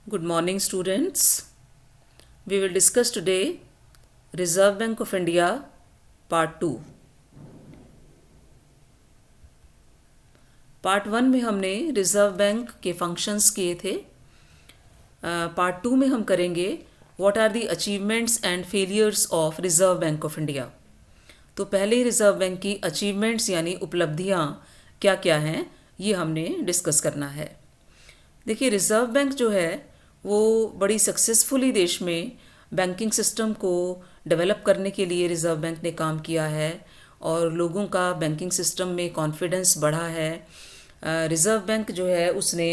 Good morning, students. We will discuss today Reserve Bank of India Part 2. Part 1 में हमने reserve bank के functions किए थे. Part 2 में हम करेंगे what are the achievements and failures of Reserve Bank of India. तो पहले रिजर्व बैंक की अचीवमेंट्स यानी उपलब्धियां क्या क्या हैं ये हमने डिस्कस करना है. देखिए, रिजर्व बैंक जो है वो बड़ी सक्सेसफुली देश में बैंकिंग सिस्टम को डेवलप करने के लिए रिज़र्व बैंक ने काम किया है और लोगों का बैंकिंग सिस्टम में कॉन्फिडेंस बढ़ा है. रिज़र्व बैंक जो है उसने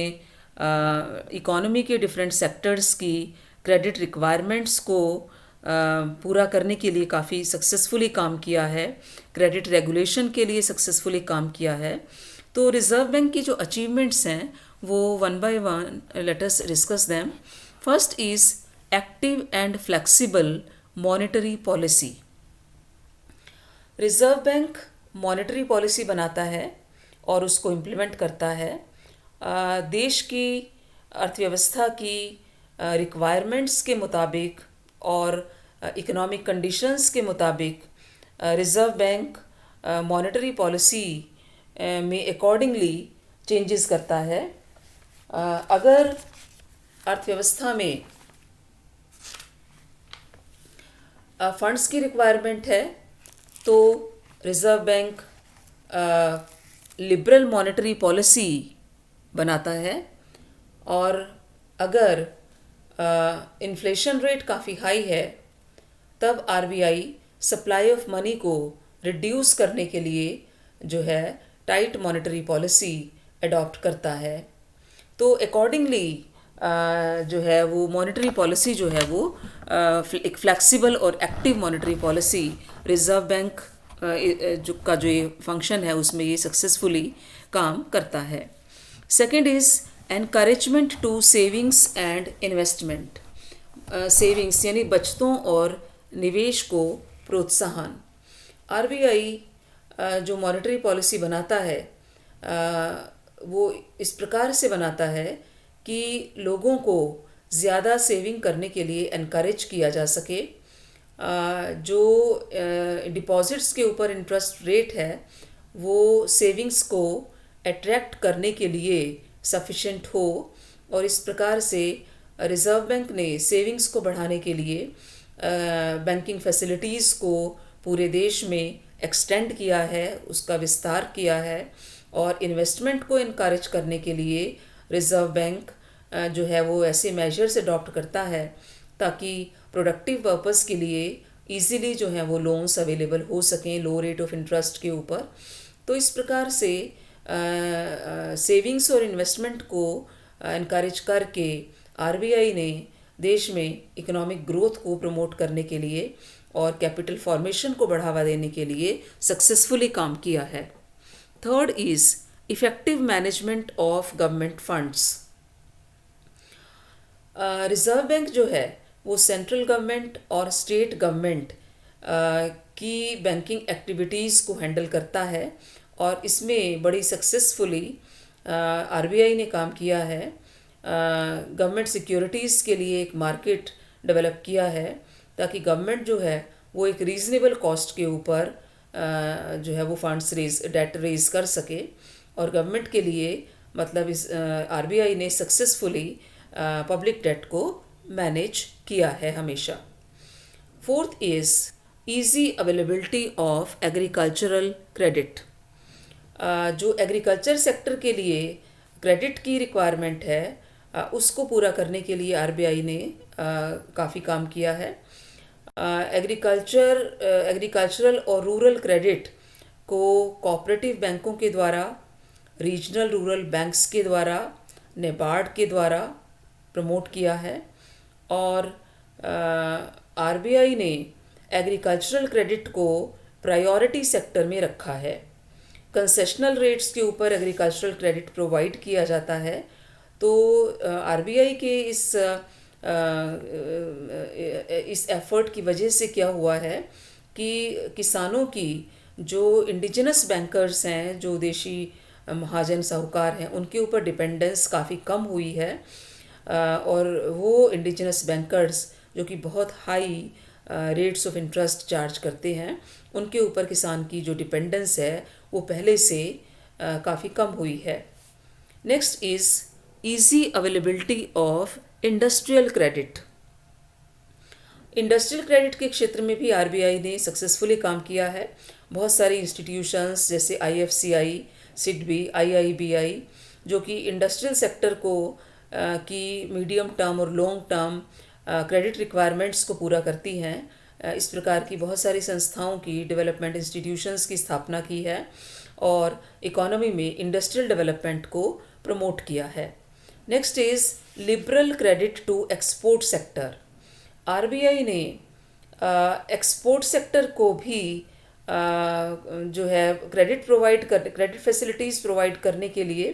इकोनॉमी के डिफरेंट सेक्टर्स की क्रेडिट रिक्वायरमेंट्स को पूरा करने के लिए काफ़ी सक्सेसफुली काम किया है. क्रेडिट रेगुलेशन के लिए सक्सेसफुली काम किया है. तो रिज़र्व बैंक की जो अचीवमेंट्स हैं वो one by one let us discuss them. First is active and flexible monetary policy. Reserve bank monetary policy बनाता है और उसको इम्प्लीमेंट करता है. देश की अर्थव्यवस्था की रिक्वायरमेंट्स के मुताबिक और इकोनॉमिक कंडीशंस के मुताबिक रिज़र्व बैंक मॉनेटरी पॉलिसी में अकॉर्डिंगली चेंजेस करता है. अगर अर्थव्यवस्था में फंड्स की रिक्वायरमेंट है तो reserve bank liberal monetary policy बनाता है. और अगर इन्फ्लेशन रेट काफ़ी हाई है तब आरबीआई सप्लाई ऑफ मनी को रिड्यूस करने के लिए जो है टाइट मॉनेटरी पॉलिसी अडॉप्ट करता है. तो अकॉर्डिंगली जो है वो मॉनेटरी पॉलिसी जो है वो एक फ्लेक्सिबल और active monetary policy reserve bank जो ये फंक्शन है उसमें ये सक्सेसफुली काम करता है. Second is encouragement to savings and investment. Savings यानी बचतों और निवेश को प्रोत्साहन. आरबीआई जो मॉनेटरी पॉलिसी बनाता है वो इस प्रकार से बनाता है कि लोगों को ज़्यादा सेविंग करने के लिए एनकरेज किया जा सके. जो डिपॉजिट्स के ऊपर इंटरेस्ट रेट है वो सेविंग्स को अट्रैक्ट करने के लिए सफिशेंट हो. और इस प्रकार से रिज़र्व बैंक ने सेविंग्स को बढ़ाने के लिए बैंकिंग फैसिलिटीज़ को पूरे देश में एक्सटेंड किया है, उसका विस्तार किया है. और इन्वेस्टमेंट को इनकरेज करने के लिए रिज़र्व बैंक जो है वो ऐसे मेजर्स अडॉप्ट करता है ताकि प्रोडक्टिव पर्पस के लिए इजीली जो है वो लोन्स अवेलेबल हो सकें लो रेट ऑफ इंटरेस्ट के ऊपर. तो इस प्रकार से सेविंग्स और इन्वेस्टमेंट को इनकरेज करके आरबीआई ने देश में इकोनॉमिक ग्रोथ को प्रमोट करने के लिए और कैपिटल फॉर्मेशन को बढ़ावा देने के लिए सक्सेसफुली काम किया है. Third is effective management of government funds. Reserve bank जो है वो सेंट्रल गवर्नमेंट और स्टेट गवर्नमेंट की बैंकिंग एक्टिविटीज़ को हैंडल करता है और इसमें बड़ी सक्सेसफुली आरबीआई ने काम किया है. गवर्नमेंट सिक्योरिटीज़ के लिए एक मार्केट डेवलप किया है ताकि गवर्नमेंट जो है वो एक रीज़नेबल कॉस्ट के ऊपर जो है वो फंड्स डेट रेज कर सके. और गवर्नमेंट के लिए मतलब इस आरबीआई ने सक्सेसफुली पब्लिक डेट को मैनेज किया है हमेशा. Fourth is easy availability of agricultural credit. जो एग्रीकल्चर सेक्टर के लिए क्रेडिट की रिक्वायरमेंट है उसको पूरा करने के लिए आरबीआई ने काफ़ी काम किया है. एग्रीकल्चरल और रूरल क्रेडिट को कोऑपरेटिव बैंकों के द्वारा, रीजनल रूरल बैंक्स के द्वारा, नेबार्ड के द्वारा प्रमोट किया है. और आरबीआई ने एग्रीकल्चरल क्रेडिट को प्रायोरिटी सेक्टर में रखा है. कंसेशनल रेट्स के ऊपर एग्रीकल्चरल क्रेडिट प्रोवाइड किया जाता है. तो आरबीआई के इस एफर्ट की वजह से क्या हुआ है कि किसानों की जो इंडिजिनस बैंकर्स हैं, जो देशी महाजन साहूकार हैं, उनके ऊपर डिपेंडेंस काफ़ी कम हुई है. और वो इंडिजिनस बैंकर्स जो कि बहुत high rates of interest charge करते हैं, उनके ऊपर किसान की जो डिपेंडेंस है वो पहले से काफ़ी कम हुई है। Next is easy availability of industrial credit. Industrial credit के क्षेत्र में भी आरबीआई ने सक्सेसफुली काम किया है। बहुत सारी इंस्टीट्यूशंस जैसे आईएफसीआई, सिडबी, आईआईबीआई जो कि इंडस्ट्रियल सेक्टर को की मीडियम टर्म और लॉन्ग टर्म क्रेडिट रिक्वायरमेंट्स को पूरा करती हैं, इस प्रकार की बहुत सारी संस्थाओं की, डेवलपमेंट इंस्टीट्यूशंस की स्थापना की है और इकोनॉमी में इंडस्ट्रियल डेवलपमेंट को प्रमोट किया है। Next is liberal credit to export sector. RBI ने एक्सपोर्ट सेक्टर को भी जो है क्रेडिट फैसिलिटीज़ प्रोवाइड करने के लिए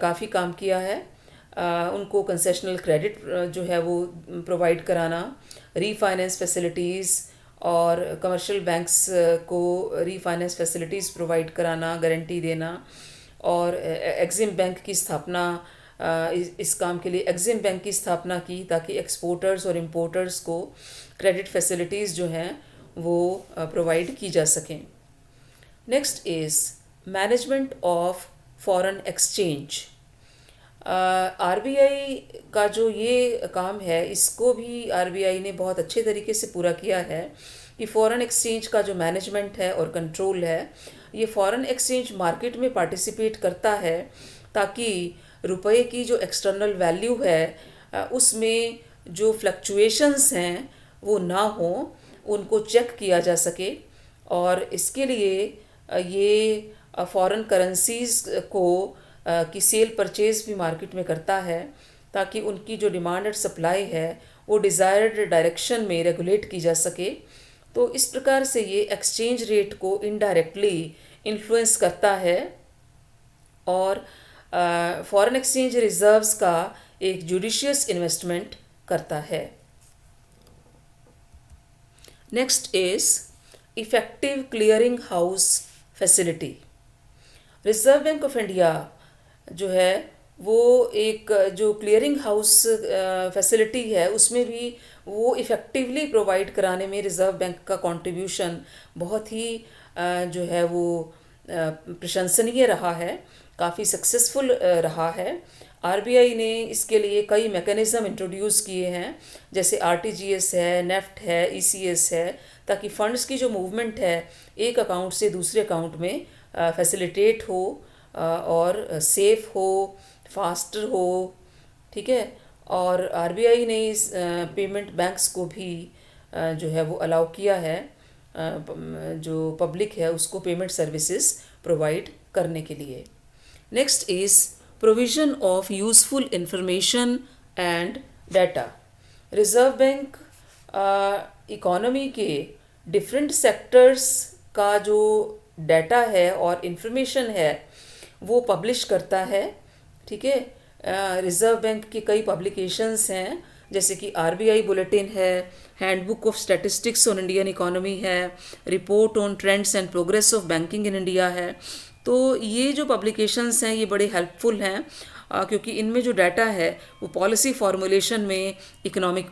काफ़ी काम किया है। उनको कंसेशनल क्रेडिट जो है वो प्रोवाइड कराना, रीफाइनेंस फैसिलिटीज़ और कमर्शियल बैंक्स को रीफाइनेंस फैसिलिटीज़ प्रोवाइड कराना, गारंटी देना और एग्जिम बैंक की स्थापना, इस काम के लिए एग्जिम बैंक की स्थापना की ताकि एक्सपोर्टर्स और इंपोर्टर्स को क्रेडिट फैसिलिटीज़ जो हैं वो प्रोवाइड की जा सकें। Next is management of foreign exchange. RBI का जो ये काम है इसको भी आरबीआई ने बहुत अच्छे तरीके से पूरा किया है कि फ़ॉरेन एक्सचेंज का जो मैनेजमेंट है और कंट्रोल है, ये फ़ॉरेन एक्सचेंज मार्केट में पार्टिसिपेट करता है ताकि रुपए की जो एक्सटर्नल वैल्यू है उसमें जो फ्लक्चुएशंस हैं वो ना हो, उनको चेक किया जा सके और इसके लिए ये फॉरेन करेंसीज़ को की सेल परचेज़ भी मार्केट में करता है ताकि उनकी जो डिमांड एंड सप्लाई है वो डिज़ायर्ड डायरेक्शन में रेगुलेट की जा सके। तो इस प्रकार से ये एक्सचेंज रेट को इनडायरेक्टली इन्फ्लुएंस करता है और फॉरेन एक्सचेंज रिजर्व्स का एक जुडिशियस इन्वेस्टमेंट करता है। Next is effective clearing house facility. Reserve Bank of India जो है वो एक जो क्लियरिंग हाउस फैसिलिटी है उसमें भी वो इफ़ेक्टिवली प्रोवाइड कराने में रिज़र्व बैंक का कंट्रीब्यूशन बहुत ही जो है वो प्रशंसनीय रहा है, काफ़ी सक्सेसफुल रहा है। आरबीआई ने इसके लिए कई मैकेनिज़्म इंट्रोड्यूस किए हैं जैसे आरटीजीएस है, नेफ्ट है, ईसीएस है, ताकि फ़ंड्स की जो मूवमेंट है एक अकाउंट से दूसरे अकाउंट में फैसिलिटेट हो और सेफ हो, फास्टर हो, ठीक है। और आरबीआई ने इस पेमेंट बैंक्स को भी जो है वो अलाउ किया है जो पब्लिक है उसको पेमेंट सर्विसेज प्रोवाइड करने के लिए। Next is provision of useful information and data. Reserve bank economy के डिफरेंट सेक्टर्स का जो डाटा है और इंफॉर्मेशन है वो पब्लिश करता है, ठीक है। रिज़र्व बैंक के कई पब्लिकेशंस हैं जैसे कि आरबीआई बुलेटिन है, handbook of statistics on Indian economy है, report on trends and progress of banking in India है। तो ये जो पब्लिकेशंस हैं ये बड़े हेल्पफुल हैं क्योंकि इनमें जो डाटा है वो पॉलिसी फॉर्मुलेशन में, इकोनॉमिक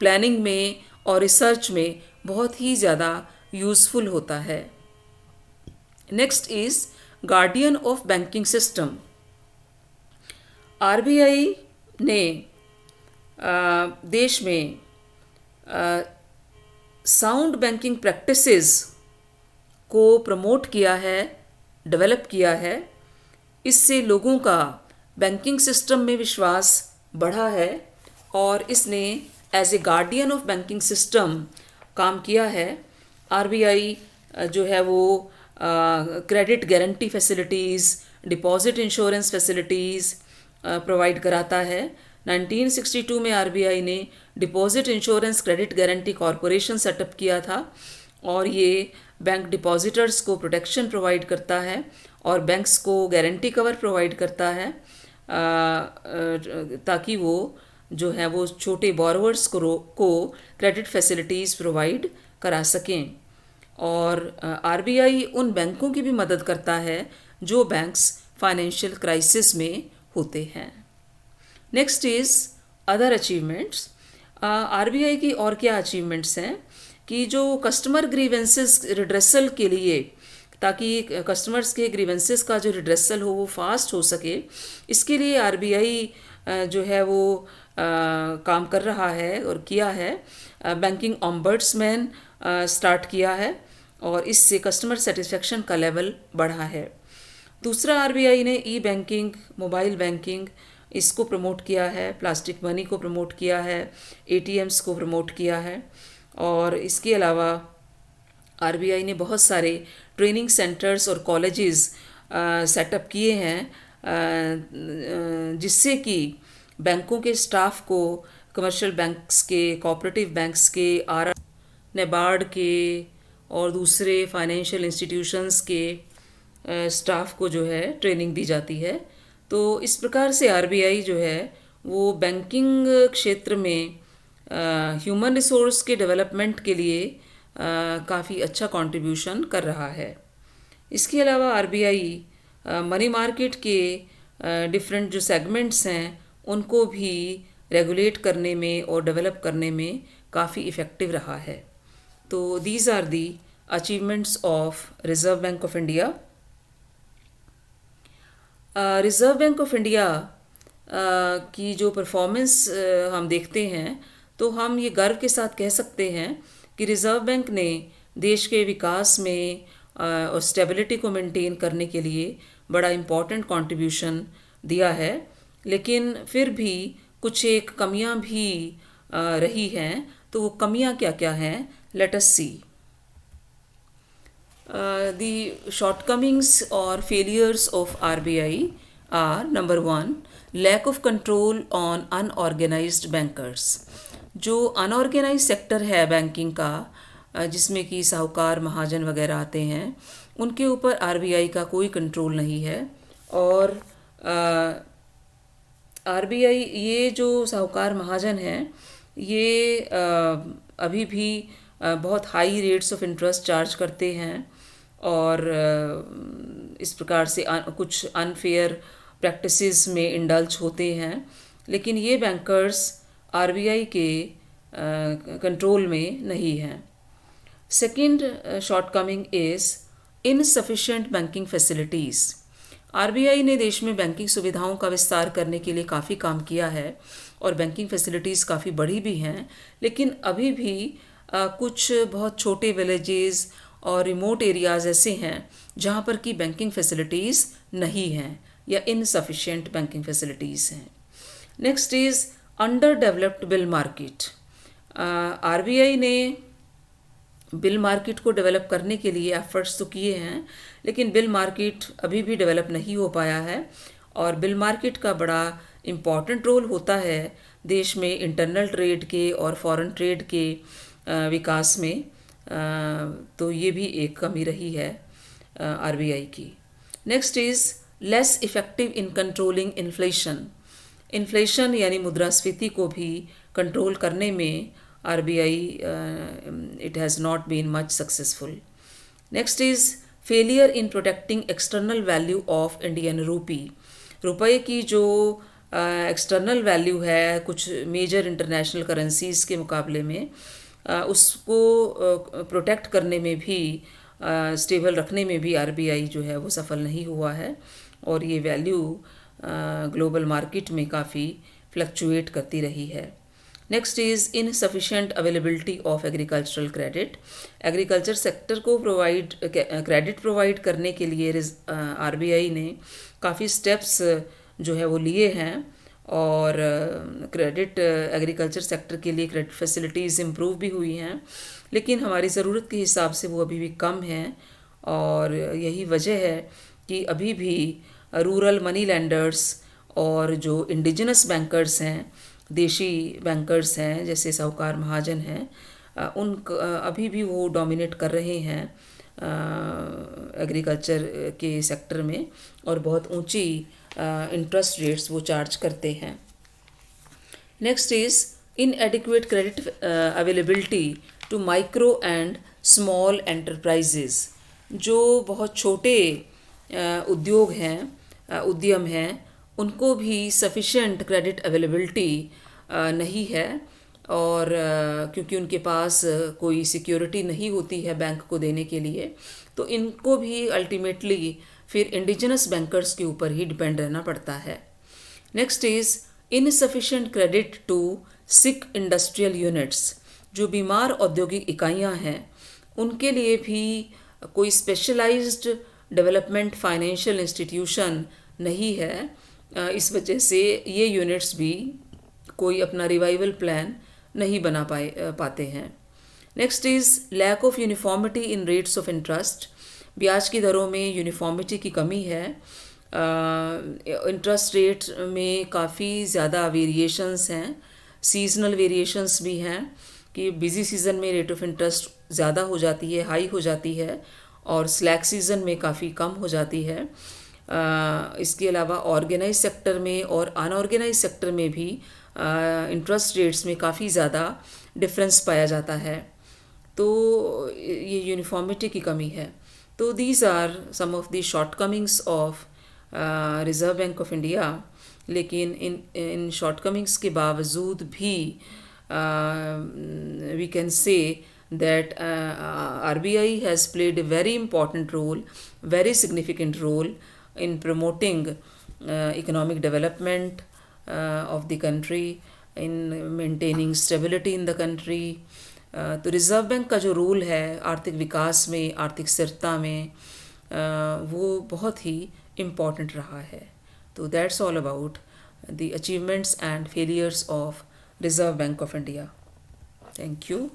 प्लानिंग में और रिसर्च में बहुत ही ज़्यादा यूज़फुल होता है। Next is guardian of banking system. RBI ने देश में साउंड बैंकिंग प्रैक्टिसेस को प्रमोट किया है, डेवलप किया है। इससे लोगों का बैंकिंग सिस्टम में विश्वास बढ़ा है और इसने as a guardian of banking system काम किया है। आरबीआई जो है वो credit guarantee facilities, deposit insurance facilities provide कराता है। 1962 में आरबीआई ने deposit insurance credit guarantee corporation set up किया था और ये बैंक डिपॉजिटर्स को प्रोटेक्शन प्रोवाइड करता है और बैंक्स को गारंटी कवर प्रोवाइड करता है ताकि वो जो है वो छोटे बोरोवर्स को क्रेडिट फैसिलिटीज़ प्रोवाइड करा सकें। और आरबीआई उन बैंकों की भी मदद करता है जो बैंक्स फाइनेंशियल क्राइसिस में होते हैं। Next is other achievements. RBI की और क्या अचीवमेंट्स हैं कि जो कस्टमर ग्रीवेंसेस रिड्रेसल के लिए, ताकि कस्टमर्स के ग्रीवेंसेस का जो रिड्रेसल हो वो फास्ट हो सके, इसके लिए आरबीआई जो है वो काम कर रहा है और किया है। बैंकिंग ऑम्बर्ड्समैन स्टार्ट किया है और इससे कस्टमर सेटिस्फेक्शन का लेवल बढ़ा है। दूसरा, आरबीआई ने ई बैंकिंग, मोबाइल बैंकिंग, इसको प्रमोट किया है, प्लास्टिक मनी को प्रमोट किया है, एटीएम्स को प्रमोट किया है। और इसके अलावा आरबीआई ने बहुत सारे ट्रेनिंग सेंटर्स और कॉलेजेस सेटअप किए हैं, जिससे कि बैंकों के स्टाफ को कमर्शियल बैंक्स के, कोऑपरेटिव बैंक्स के, नेबार्ड के और दूसरे फाइनेंशियल इंस्टीट्यूशंस के स्टाफ को जो है ट्रेनिंग दी जाती है। तो इस प्रकार से आरबीआई जो है वो बैंकिंग क्षेत्र में ह्यूमन रिसोर्स के डेवलपमेंट के लिए काफ़ी अच्छा कंट्रीब्यूशन कर रहा है। इसके अलावा आरबीआई मनी मार्केट के डिफरेंट जो सेगमेंट्स हैं उनको भी रेगुलेट करने में और डेवलप करने में काफ़ी इफ़ेक्टिव रहा है। तो these are the achievements of reserve bank of India. Reserve bank of India की जो परफॉर्मेंस हम देखते हैं तो हम ये गर्व के साथ कह सकते हैं कि रिज़र्व बैंक ने देश के विकास में और स्टेबिलिटी को मेंटेन करने के लिए बड़ा इम्पॉर्टेंट कंट्रीब्यूशन दिया है। लेकिन फिर भी कुछ एक कमियां भी रही हैं। तो वो कमियां क्या क्या हैं, let us see. The shortcomings or failures of RBI are: number 1, lack of control on unorganized bankers। जो अनऑर्गेनाइज सेक्टर है बैंकिंग का, जिसमें कि साहूकार, महाजन वगैरह आते हैं, उनके ऊपर आरबीआई का कोई कंट्रोल नहीं है। और आरबीआई, ये जो साहूकार महाजन हैं, ये अभी भी बहुत high rates of interest charge करते हैं और इस प्रकार से कुछ अनफेयर प्रैक्टिसेस में इंडल्ज होते हैं। लेकिन ये बैंकर्स आरबीआई के कंट्रोल में नहीं हैं। Second shortcoming is insufficient banking facilities. RBI ने देश में बैंकिंग सुविधाओं का विस्तार करने के लिए काफ़ी काम किया है और बैंकिंग फैसिलिटीज़ काफ़ी बड़ी भी हैं, लेकिन अभी भी कुछ बहुत छोटे विलेजेस और रिमोट एरियाज़ ऐसे हैं जहाँ पर कि बैंकिंग फैसिलिटीज़ नहीं हैं या इनसफिशिएंट बैंकिंग फैसिलिटीज़ हैं। Next is under developed bill market. RBI ने बिल मार्केट को डेवलप करने के लिए एफर्ट्स तो किए हैं, लेकिन बिल मार्केट अभी भी डेवलप नहीं हो पाया है। और बिल मार्केट का बड़ा इम्पॉर्टेंट रोल होता है देश में इंटरनल ट्रेड के और फॉरेन ट्रेड के विकास में। तो ये भी एक कमी रही है आरबीआई की। Next is less effective in controlling inflation. Inflation यानी मुद्रास्फीति को भी कंट्रोल करने में RBI it has not been much successful. Next is failure in protecting external value of Indian rupee. रुपये की जो एक्सटर्नल वैल्यू है कुछ मेजर इंटरनेशनल करेंसीज़ के मुकाबले में, उसको प्रोटेक्ट करने में भी, स्टेबल रखने में भी आरबीआई जो है वो सफल नहीं हुआ है और ये वैल्यू ग्लोबल मार्केट में काफ़ी फ्लक्चुएट करती रही है। Next is insufficient availability of agricultural credit. Agriculture sector को क्रेडिट प्रोवाइड करने के लिए आरबीआई ने काफ़ी स्टेप्स जो है वो लिए हैं और क्रेडिट एग्रीकल्चर सेक्टर के लिए क्रेडिट फैसिलिटीज़ इम्प्रूव भी हुई हैं, लेकिन हमारी ज़रूरत के हिसाब से वो अभी भी कम हैं। और यही वजह है कि अभी भी रूरल मनी लैंडर्स और जो इंडिजिनस बैंकर्स हैं, देशी बैंकर्स हैं जैसे साहूकार महाजन हैं, उन अभी भी वो डोमिनेट कर रहे हैं एग्रीकल्चर के सेक्टर में और बहुत ऊंची इंटरेस्ट रेट्स वो चार्ज करते हैं। Next is inadequate credit availability to micro and small enterprises. जो बहुत छोटे उद्योग हैं, उद्यम हैं, उनको भी सफिशेंट क्रेडिट अवेलेबिलिटी नहीं है, और क्योंकि उनके पास कोई सिक्योरिटी नहीं होती है बैंक को देने के लिए, तो इनको भी अल्टीमेटली फिर इंडिजिनस बैंकर्स के ऊपर ही डिपेंड रहना पड़ता है। Next is insufficient credit to sick industrial units. जो बीमार औद्योगिक इकाइयां हैं उनके लिए भी कोई स्पेशलाइज्ड डेवलपमेंट फाइनेंशियल इंस्टीट्यूशन नहीं है, इस वजह से ये यूनिट्स भी कोई अपना रिवाइवल प्लान नहीं बना पाते हैं। Next is lack of uniformity in rates of interest. ब्याज की दरों में यूनिफॉर्मिटी की कमी है। इंटरेस्ट रेट में काफ़ी ज़्यादा वेरिएशंस हैं, सीजनल वेरिएशंस भी हैं कि बिज़ी सीज़न में रेट ऑफ इंटरेस्ट ज़्यादा हो जाती है, हाई हो जाती है, और स्लैक सीज़न में काफ़ी कम हो जाती है। इसके अलावा ऑर्गेनाइज सेक्टर में और अनऑर्गेनाइज सेक्टर में भी इंटरेस्ट रेट्स में काफ़ी ज़्यादा डिफरेंस पाया जाता है, तो ये यूनिफॉर्मिटी की कमी है। तो these are some of the shortcomings of reserve bank of India. लेकिन इन शॉर्टकमिंग्स के बावजूद भी we can say that RBI has played a very important role, very significant role in promoting economic development of the country, in maintaining stability in the country. तो reserve bank का जो role है आर्थिक विकास में, आर्थिक स्थिरता में, वो बहुत ही इम्पॉर्टेंट रहा है। तो that's all about the achievements and failures of reserve bank of India. Thank you.